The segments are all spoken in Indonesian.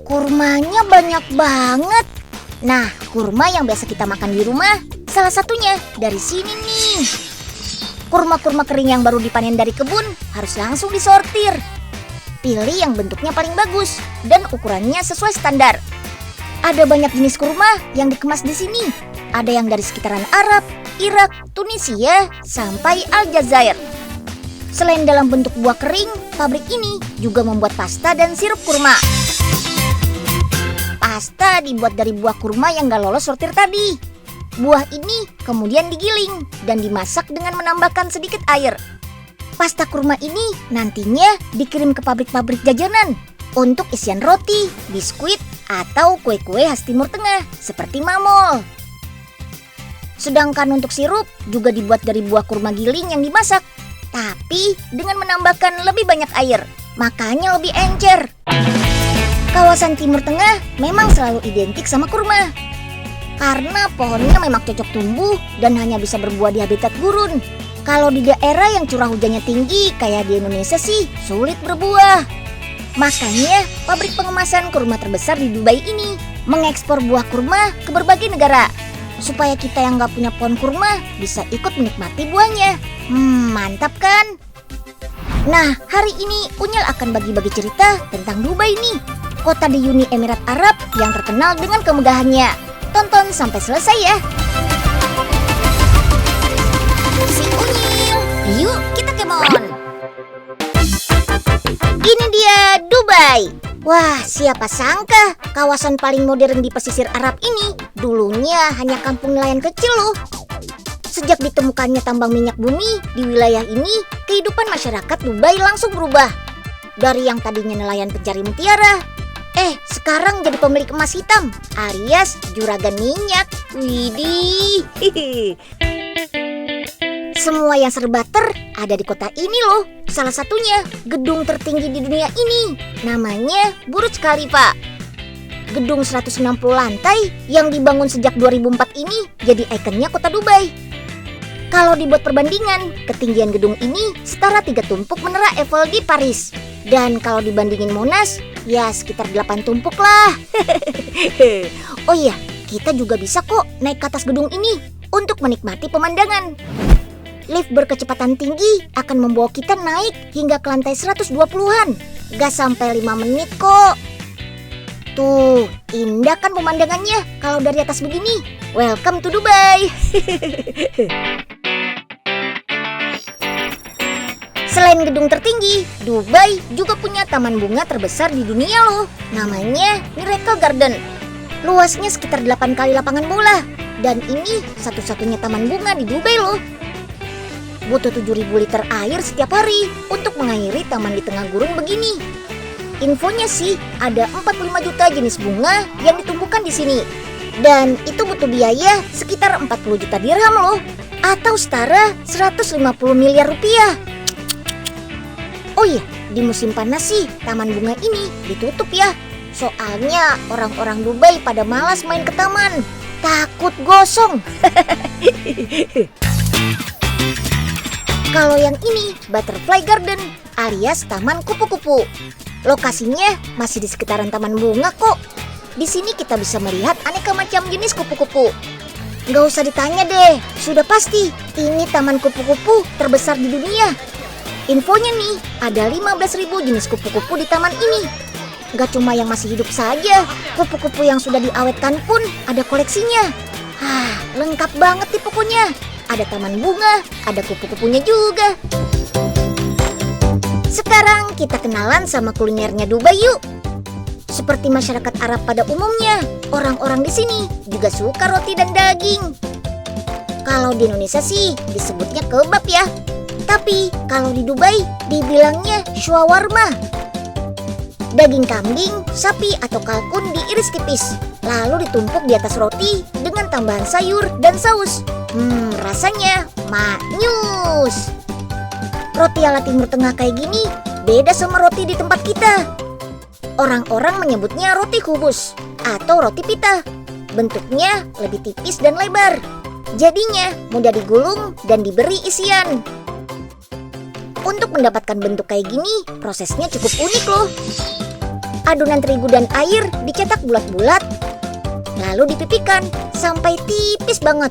kurmanya banyak banget. Nah, kurma yang biasa kita makan di rumah, salah satunya dari sini nih. Kurma-kurma kering yang baru dipanen dari kebun harus langsung disortir. Pilih yang bentuknya paling bagus dan ukurannya sesuai standar. Ada banyak jenis kurma yang dikemas di sini. Ada yang dari sekitaran Arab, Irak, Tunisia, sampai Aljazair. Selain dalam bentuk buah kering, pabrik ini juga membuat pasta dan sirup kurma. Pasta dibuat dari buah kurma yang gak lolos sortir tadi. Buah ini kemudian digiling dan dimasak dengan menambahkan sedikit air. Pasta kurma ini nantinya dikirim ke pabrik-pabrik jajanan untuk isian roti, biskuit, atau kue-kue khas Timur Tengah seperti mamol. Sedangkan untuk sirup juga dibuat dari buah kurma giling yang dimasak, tapi dengan menambahkan lebih banyak air, makanya lebih encer. Kawasan Timur Tengah memang selalu identik sama kurma, karena pohonnya memang cocok tumbuh dan hanya bisa berbuah di habitat gurun. Kalau di daerah yang curah hujannya tinggi kayak di Indonesia sih sulit berbuah. Makanya pabrik pengemasan kurma terbesar di Dubai ini mengekspor buah kurma ke berbagai negara, supaya kita yang gak punya pohon kurma bisa ikut menikmati buahnya. Mantap kan? Nah, hari ini Unyil akan bagi-bagi cerita tentang Dubai nih, kota di Uni Emirat Arab yang terkenal dengan kemegahannya. Tonton sampai selesai ya. Si Unyil, yuk kita kemon. Ini dia Dubai. Wah, siapa sangka kawasan paling modern di pesisir Arab ini dulunya hanya kampung nelayan kecil loh. Sejak ditemukannya tambang minyak bumi di wilayah ini, kehidupan masyarakat Dubai langsung berubah. Dari yang tadinya nelayan pencari mutiara, sekarang jadi pemilik emas hitam alias juragan minyak. Widih. Semua yang serba ada di kota ini loh. Salah satunya gedung tertinggi di dunia ini, namanya Burj Khalifa. Gedung 160 lantai yang dibangun sejak 2004 ini jadi ikonnya kota Dubai. Kalau dibuat perbandingan, ketinggian gedung ini setara 3 tumpuk menara Eiffel di Paris. Dan kalau dibandingin Monas, ya sekitar 8 tumpuk lah. Oh iya, kita juga bisa kok naik ke atas gedung ini untuk menikmati pemandangan. Lift berkecepatan tinggi akan membawa kita naik hingga ke lantai 120-an. Gak sampai 5 menit kok. Tuh, indah kan pemandangannya kalau dari atas begini. Welcome to Dubai. Selain gedung tertinggi, Dubai juga punya taman bunga terbesar di dunia loh. Namanya Miracle Garden. Luasnya sekitar 8 kali lapangan bola. Dan ini satu-satunya taman bunga di Dubai loh. Butuh 7.000 liter air setiap hari untuk mengairi taman di tengah gurun begini. Infonya sih ada 45 juta jenis bunga yang ditumbuhkan di sini. Dan itu butuh biaya sekitar 40 juta dirham loh, atau setara 150 miliar rupiah. Oh iya, di musim panas sih taman bunga ini ditutup ya. Soalnya orang-orang Dubai pada malas main ke taman, takut gosong. Kalau yang ini Butterfly Garden alias Taman Kupu-Kupu. Lokasinya masih di sekitaran taman bunga kok. Di sini kita bisa melihat aneka macam jenis kupu-kupu. Gak usah ditanya deh, sudah pasti ini taman kupu-kupu terbesar di dunia. Infonya nih, ada 15.000 jenis kupu-kupu di taman ini. Gak cuma yang masih hidup saja, kupu-kupu yang sudah diawetkan pun ada koleksinya. Lengkap banget nih pokoknya. Ada taman bunga, ada kupu-kupunya juga. Sekarang kita kenalan sama kulinernya Dubai yuk. Seperti masyarakat Arab pada umumnya, orang-orang di sini juga suka roti dan daging. Kalau di Indonesia sih disebutnya kebab ya. Tapi kalau di Dubai dibilangnya shawarma. Daging kambing, sapi atau kalkun diiris tipis, lalu ditumpuk di atas roti dengan tambahan sayur dan saus. Rasanya maknyus. Roti ala Timur Tengah kayak gini beda sama roti di tempat kita. Orang-orang menyebutnya roti kubus atau roti pita. Bentuknya lebih tipis dan lebar. Jadinya mudah digulung dan diberi isian. Untuk mendapatkan bentuk kayak gini, prosesnya cukup unik loh. Adonan terigu dan air dicetak bulat-bulat, lalu dipipihkan sampai tipis banget.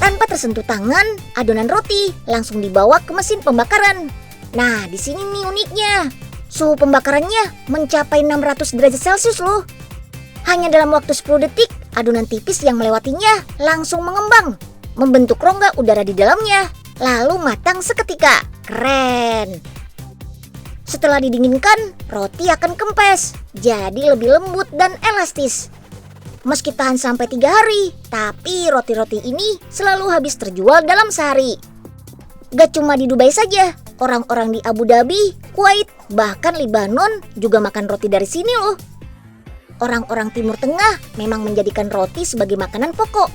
Tanpa tersentuh tangan, adonan roti langsung dibawa ke mesin pembakaran. Nah, di sini nih uniknya. Suhu pembakarannya mencapai 600 derajat Celcius loh. Hanya dalam waktu 10 detik, adonan tipis yang melewatinya langsung mengembang, membentuk rongga udara di dalamnya, lalu matang seketika. Keren! Setelah didinginkan, roti akan kempes, jadi lebih lembut dan elastis. Meski tahan sampai 3 hari, tapi roti-roti ini selalu habis terjual dalam sehari. Gak cuma di Dubai saja, orang-orang di Abu Dhabi, Kuwait, bahkan Lebanon juga makan roti dari sini loh. Orang-orang Timur Tengah memang menjadikan roti sebagai makanan pokok.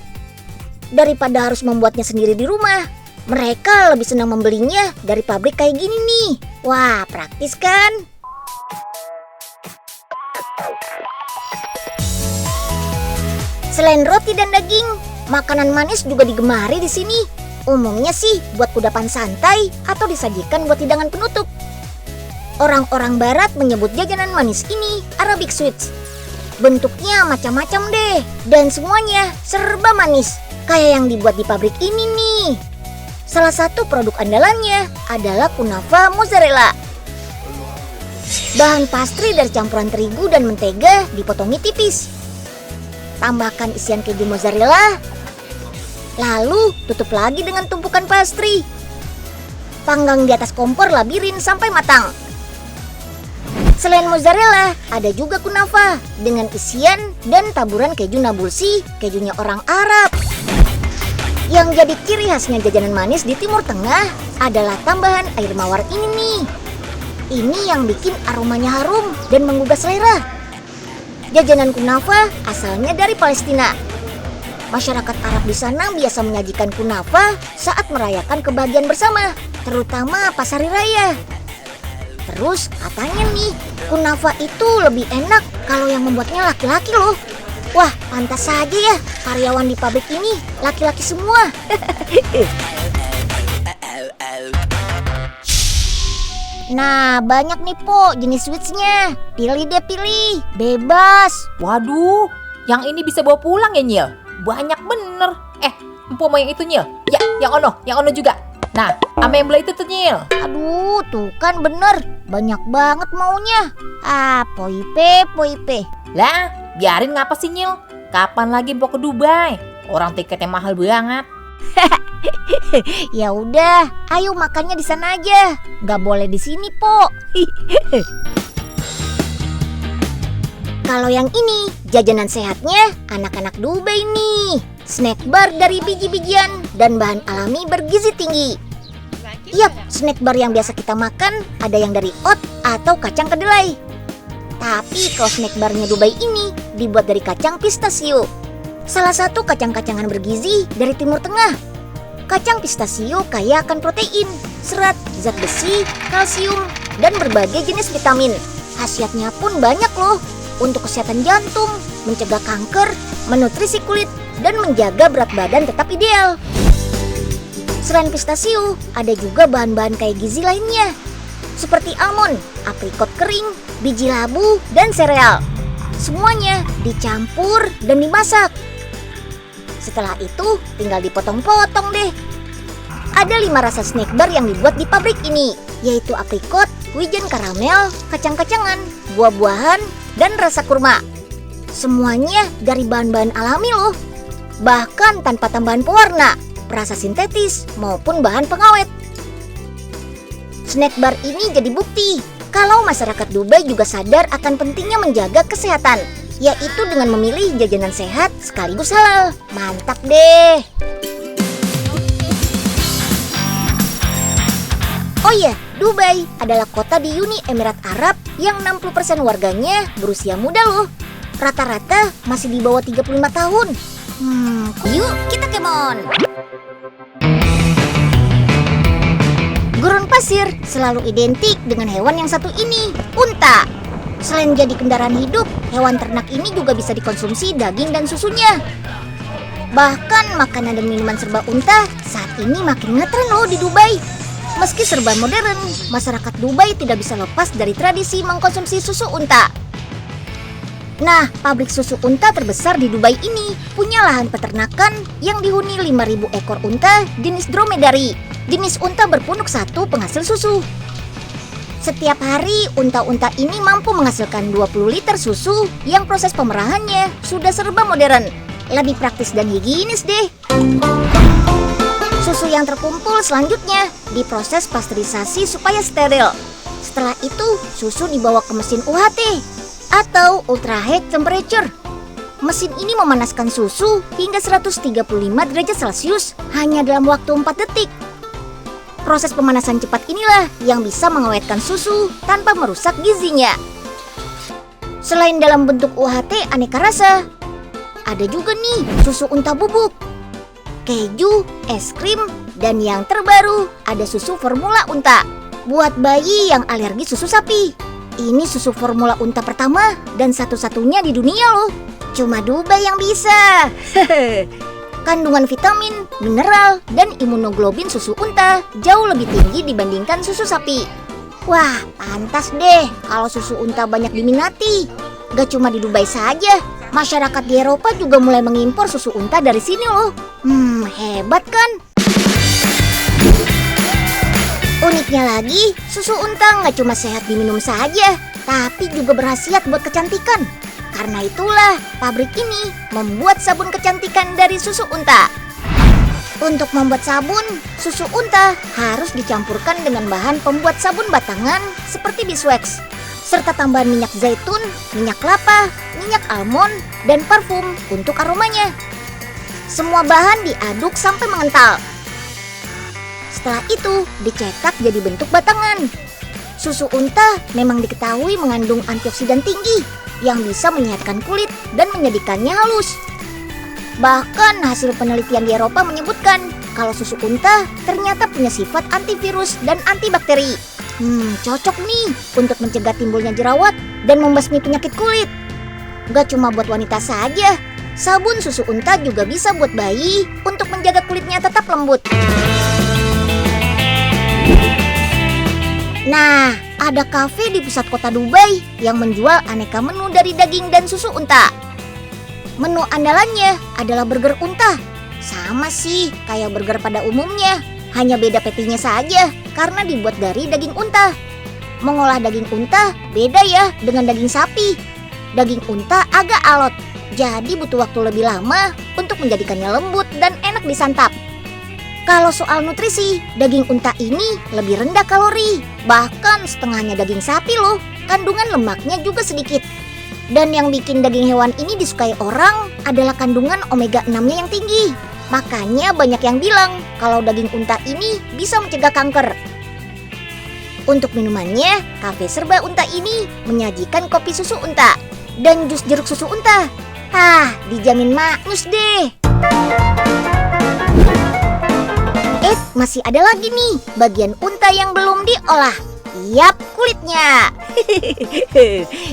Daripada harus membuatnya sendiri di rumah, mereka lebih senang membelinya dari pabrik kayak gini nih. Wah, praktis kan? Selain roti dan daging, makanan manis juga digemari di sini. Umumnya sih buat kudapan santai atau disajikan buat hidangan penutup. Orang-orang barat menyebut jajanan manis ini Arabic sweets. Bentuknya macam-macam deh, dan semuanya serba manis, kayak yang dibuat di pabrik ini nih. Salah satu produk andalannya adalah kunafa mozzarella. Bahan pastry dari campuran terigu dan mentega dipotongi tipis. Tambahkan isian keju mozzarella, lalu tutup lagi dengan tumpukan pastry. Panggang di atas kompor labirin sampai matang. Selain mozzarella, ada juga kunafa dengan isian dan taburan keju nabulsi, kejunya orang Arab. Yang jadi ciri khasnya jajanan manis di Timur Tengah adalah tambahan air mawar ini nih. Ini yang bikin aromanya harum dan menggugah selera. Jajanan kunafa asalnya dari Palestina. Masyarakat Arab di sana biasa menyajikan kunafa saat merayakan kebahagiaan bersama, terutama pas hari raya. Terus katanya nih, kunafa itu lebih enak kalau yang membuatnya laki-laki loh. Wah, pantas saja ya karyawan di pabrik ini laki-laki semua. Nah, banyak nih Po jenis sweetsnya. Pilih deh, pilih. Bebas. Waduh, yang ini bisa bawa pulang ya Nyil? Banyak bener. Empo mau yang itu Nyil? Ya, yang ono juga. Nah, sama yang belah itu tuh Nyil. Aduh, tuh kan bener. Banyak banget maunya. Poipe. Lah, biarin ngapa sih Nyil? Kapan lagi mau ke Dubai? Orang tiketnya mahal banget. Ya udah, ayo makannya di sana aja. Nggak boleh di sini, Po. Kalau yang ini, jajanan sehatnya anak-anak Dubai nih. Snack bar dari biji-bijian dan bahan alami bergizi tinggi. Yap, snack bar yang biasa kita makan ada yang dari oat atau kacang kedelai. Tapi kalau snack barnya Dubai ini dibuat dari kacang pistasio. Salah satu kacang-kacangan bergizi dari Timur Tengah. Kacang pistasio kaya akan protein, serat, zat besi, kalsium, dan berbagai jenis vitamin. Khasiatnya pun banyak loh, untuk kesehatan jantung, mencegah kanker, menutrisi kulit, dan menjaga berat badan tetap ideal. Selain pistasio, ada juga bahan-bahan kaya gizi lainnya, seperti almond, aprikot kering, biji labu, dan sereal. Semuanya dicampur dan dimasak. Setelah itu tinggal dipotong-potong deh. Ada 5 rasa snack bar yang dibuat di pabrik ini, yaitu aprikot, wijen karamel, kacang-kacangan, buah-buahan, dan rasa kurma. Semuanya dari bahan-bahan alami loh. Bahkan tanpa tambahan pewarna, perasa sintetis, maupun bahan pengawet. Snack bar ini jadi bukti kalau masyarakat Dubai juga sadar akan pentingnya menjaga kesehatan, yaitu dengan memilih jajanan sehat sekaligus halal. Mantap deh. Oh iya, Dubai adalah kota di Uni Emirat Arab yang 60% warganya berusia muda loh. Rata-rata masih di bawah 35 tahun. Yuk kita kemon. Gurun pasir selalu identik dengan hewan yang satu ini, unta. Selain jadi kendaraan hidup, hewan ternak ini juga bisa dikonsumsi daging dan susunya. Bahkan makanan dan minuman serba unta saat ini makin ngetren loh di Dubai. Meski serba modern, masyarakat Dubai tidak bisa lepas dari tradisi mengkonsumsi susu unta. Nah, pabrik susu unta terbesar di Dubai ini punya lahan peternakan yang dihuni 5.000 ekor unta jenis dromedari, jenis unta berpunuk satu penghasil susu. Setiap hari, unta-unta ini mampu menghasilkan 20 liter susu yang proses pemerahannya sudah serba modern. Lebih praktis dan higienis deh. Susu yang terkumpul selanjutnya diproses pasteurisasi supaya steril. Setelah itu, susu dibawa ke mesin UHT atau Ultra High Temperature. Mesin ini memanaskan susu hingga 135 derajat Celcius hanya dalam waktu 4 detik. Proses pemanasan cepat inilah yang bisa mengawetkan susu tanpa merusak gizinya. Selain dalam bentuk UHT aneka rasa, ada juga nih susu unta bubuk, keju, es krim, dan yang terbaru ada susu formula unta buat bayi yang alergi susu sapi. Ini susu formula unta pertama dan satu-satunya di dunia loh. Cuma Dubai yang bisa. Kandungan vitamin, mineral, dan imunoglobin susu unta jauh lebih tinggi dibandingkan susu sapi. Wah, pantas deh kalau susu unta banyak diminati. Gak cuma di Dubai saja, masyarakat di Eropa juga mulai mengimpor susu unta dari sini loh. Hebat kan? Uniknya lagi, susu unta gak cuma sehat diminum saja, tapi juga berkhasiat buat kecantikan. Karena itulah pabrik ini membuat sabun kecantikan dari susu unta. Untuk membuat sabun, susu unta harus dicampurkan dengan bahan pembuat sabun batangan seperti beeswax, serta tambahan minyak zaitun, minyak kelapa, minyak almond, dan parfum untuk aromanya. Semua bahan diaduk sampai mengental. Setelah itu dicetak jadi bentuk batangan. Susu unta memang diketahui mengandung antioksidan tinggi yang bisa menyehatkan kulit dan menjadikannya halus. Bahkan hasil penelitian di Eropa menyebutkan kalau susu unta ternyata punya sifat antivirus dan antibakteri. Cocok nih untuk mencegah timbulnya jerawat dan membasmi penyakit kulit. Gak cuma buat wanita saja, sabun susu unta juga bisa buat bayi untuk menjaga kulitnya tetap lembut. Nah, ada kafe di pusat kota Dubai yang menjual aneka menu dari daging dan susu unta. Menu andalannya adalah burger unta. Sama sih kayak burger pada umumnya, hanya beda patty-nya saja karena dibuat dari daging unta. Mengolah daging unta beda ya dengan daging sapi. Daging unta agak alot, jadi butuh waktu lebih lama untuk menjadikannya lembut dan enak disantap. Kalau soal nutrisi, daging unta ini lebih rendah kalori, bahkan setengahnya daging sapi loh. Kandungan lemaknya juga sedikit. Dan yang bikin daging hewan ini disukai orang adalah kandungan omega 6-nya yang tinggi. Makanya banyak yang bilang kalau daging unta ini bisa mencegah kanker. Untuk minumannya, kafe serba unta ini menyajikan kopi susu unta dan jus jeruk susu unta. Dijamin maknyus deh. Masih ada lagi nih bagian unta yang belum diolah. Yap, kulitnya.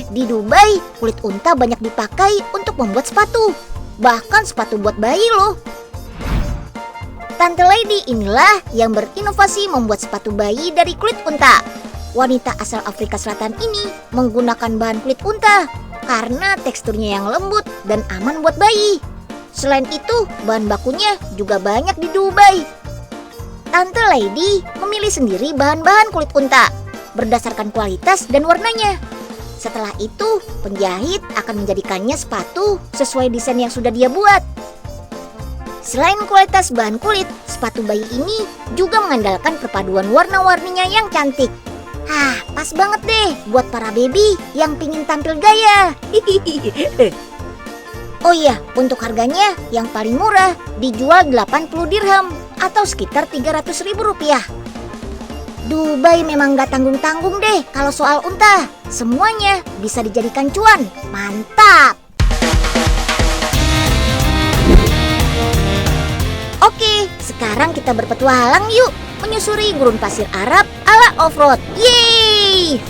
Di Dubai, kulit unta banyak dipakai untuk membuat sepatu. Bahkan sepatu buat bayi loh. Tante Lady inilah yang berinovasi membuat sepatu bayi dari kulit unta. Wanita asal Afrika Selatan ini menggunakan bahan kulit unta karena teksturnya yang lembut dan aman buat bayi. Selain itu, bahan bakunya juga banyak di Dubai. Tante Lady memilih sendiri bahan-bahan kulit unta berdasarkan kualitas dan warnanya. Setelah itu, penjahit akan menjadikannya sepatu sesuai desain yang sudah dia buat. Selain kualitas bahan kulit, sepatu bayi ini juga mengandalkan perpaduan warna-warninya yang cantik. Pas banget deh buat para baby yang pingin tampil gaya. Oh iya, untuk harganya yang paling murah dijual 80 dirham atau sekitar 300.000 rupiah. Dubai memang gak tanggung-tanggung deh kalau soal unta. Semuanya bisa dijadikan cuan. Mantap! Oke, sekarang kita berpetualang yuk menyusuri gurun pasir Arab ala off-road. Yeay!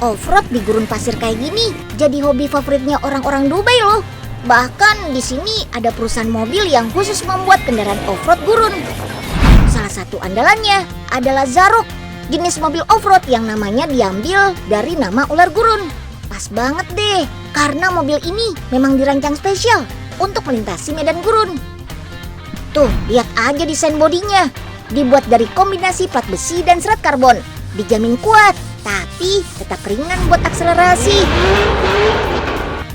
Off-road di gurun pasir kayak gini jadi hobi favoritnya orang-orang Dubai loh. Bahkan di sini ada perusahaan mobil yang khusus membuat kendaraan off-road gurun. Salah Salah satu andalannya adalah Zarok, jenis mobil off-road yang namanya diambil dari nama ular gurun. Pas banget deh, karena mobil ini memang dirancang spesial untuk melintasi medan gurun. Tuh, lihat aja desain bodinya. Dibuat dari kombinasi plat besi dan serat karbon. Dijamin kuat, tapi tetap ringan buat akselerasi.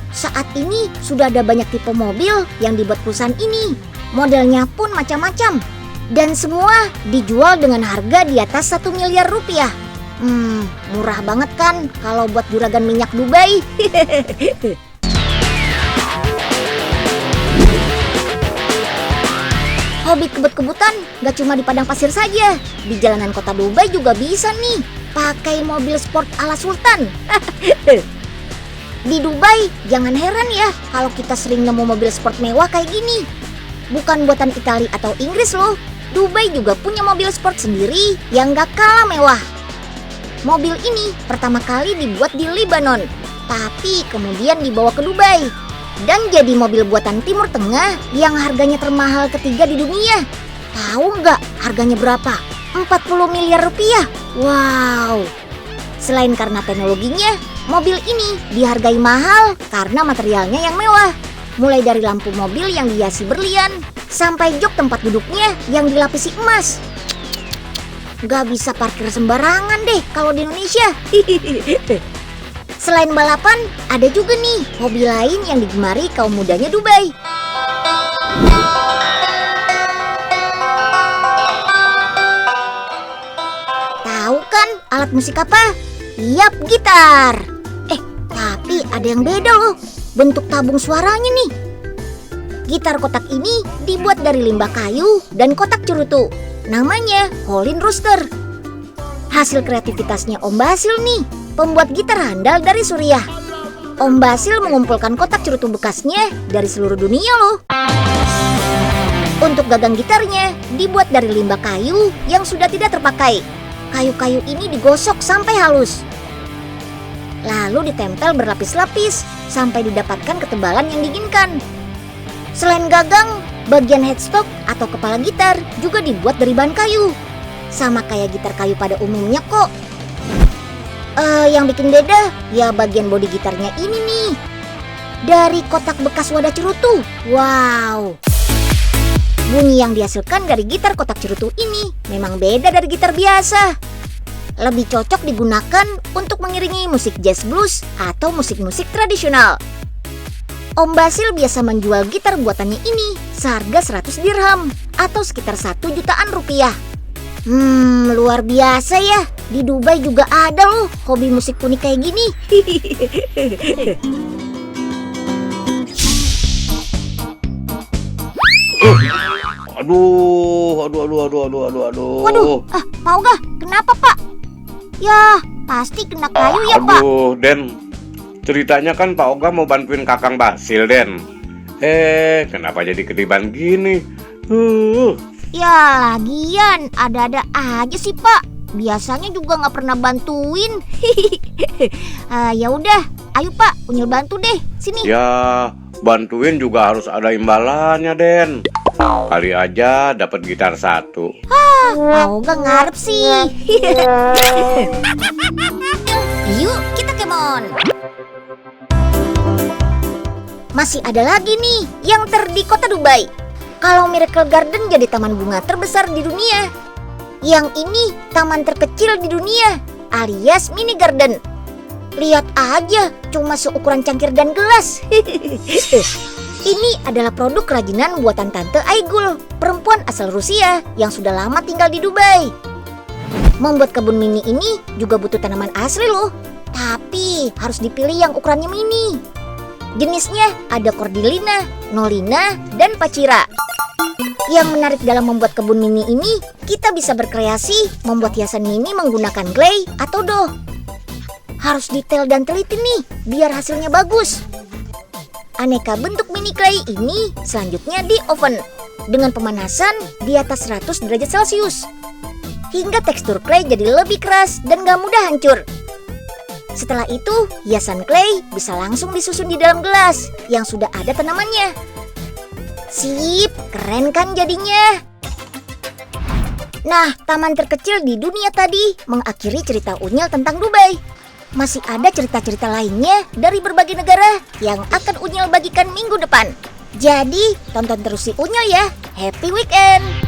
Saat ini sudah ada banyak tipe mobil yang dibuat perusahaan ini. Modelnya pun macam-macam. Dan semua dijual dengan harga di atas 1 miliar rupiah. Murah banget kan kalau buat juragan minyak Dubai. Hobi kebut-kebutan gak cuma di padang pasir saja. Di jalanan kota Dubai juga bisa nih pakai mobil sport ala sultan. Di Dubai jangan heran ya kalau kita sering nemu mobil sport mewah kayak gini. Bukan buatan Italia atau Inggris loh. Dubai juga punya mobil sport sendiri yang gak kalah mewah. Mobil ini pertama kali dibuat di Lebanon, tapi kemudian dibawa ke Dubai. Dan jadi mobil buatan Timur Tengah yang harganya termahal ketiga di dunia. Tahu nggak harganya berapa? 40 miliar rupiah. Wow. Selain karena teknologinya, mobil ini dihargai mahal karena materialnya yang mewah. Mulai dari lampu mobil yang dihiasi berlian, sampai jok tempat duduknya yang dilapisi emas. Gak bisa parkir sembarangan deh kalau di Indonesia. Selain balapan, ada juga nih hobi lain yang digemari kaum mudanya Dubai. Tahu kan alat musik apa? Yap, gitar. Tapi ada yang beda loh bentuk tabung suaranya nih. Gitar kotak ini dibuat dari limbah kayu dan kotak cerutu. Namanya Holland Rooster. Hasil kreativitasnya Om Basil nih, pembuat gitar handal dari Suriah. Om Basil mengumpulkan kotak cerutu bekasnya dari seluruh dunia loh. Untuk gagang gitarnya dibuat dari limbah kayu yang sudah tidak terpakai. Kayu-kayu ini digosok sampai halus. Lalu ditempel berlapis-lapis sampai didapatkan ketebalan yang diinginkan. Selain gagang, bagian headstock atau kepala gitar juga dibuat dari bahan kayu. Sama kayak gitar kayu pada umumnya kok. Yang bikin beda ya bagian bodi gitarnya ini nih. Dari kotak bekas wadah cerutu. Wow. Bunyi yang dihasilkan dari gitar kotak cerutu ini memang beda dari gitar biasa. Lebih cocok digunakan untuk mengiringi musik jazz blues atau musik-musik tradisional. Om Basil biasa menjual gitar buatannya ini seharga 100 dirham atau sekitar 1 jutaan rupiah. Luar biasa ya. Di Dubai juga ada loh hobi musik unik kayak gini. Aduh. Waduh, Pak Oga, kenapa Pak? Ya, pasti kena kayu ya Pak. Aduh, Den. Ceritanya kan Pak Oga mau bantuin Kakang Basil, Den. Kenapa jadi ketiban gini? Ya, lagian ada-ada aja sih Pak. Biasanya juga nggak pernah bantuin. Ya udah, ayo Pak, Unyil bantu deh. Sini. Ya, bantuin juga harus ada imbalannya, Den. Kali aja dapat gitar 1. Pak Oga ngarep sih. Yuk, kita kemon. Masih ada lagi nih yang di kota Dubai. Kalau Miracle Garden jadi taman bunga terbesar di dunia, yang ini taman terkecil di dunia, alias mini garden. Lihat aja, cuma seukuran cangkir dan gelas. Ini adalah produk kerajinan buatan Tante Aigul, perempuan asal Rusia yang sudah lama tinggal di Dubai. Membuat kebun mini ini juga butuh tanaman asli loh, tapi harus dipilih yang ukurannya mini. Jenisnya ada Cordillina, Nolina, dan Pacira. Yang menarik dalam membuat kebun mini ini, kita bisa berkreasi membuat hiasan mini menggunakan clay atau dough. Harus detail dan teliti nih, biar hasilnya bagus. Aneka bentuk mini clay ini selanjutnya di oven dengan pemanasan di atas 100 derajat Celcius. Hingga tekstur clay jadi lebih keras dan gak mudah hancur. Setelah itu, hiasan clay bisa langsung disusun di dalam gelas yang sudah ada tanamannya. Sip, keren kan jadinya? Nah, taman terkecil di dunia tadi mengakhiri cerita Unyil tentang Dubai. Masih ada cerita-cerita lainnya dari berbagai negara yang akan Unyil bagikan minggu depan. Jadi, tonton terus si Unyil ya. Happy weekend!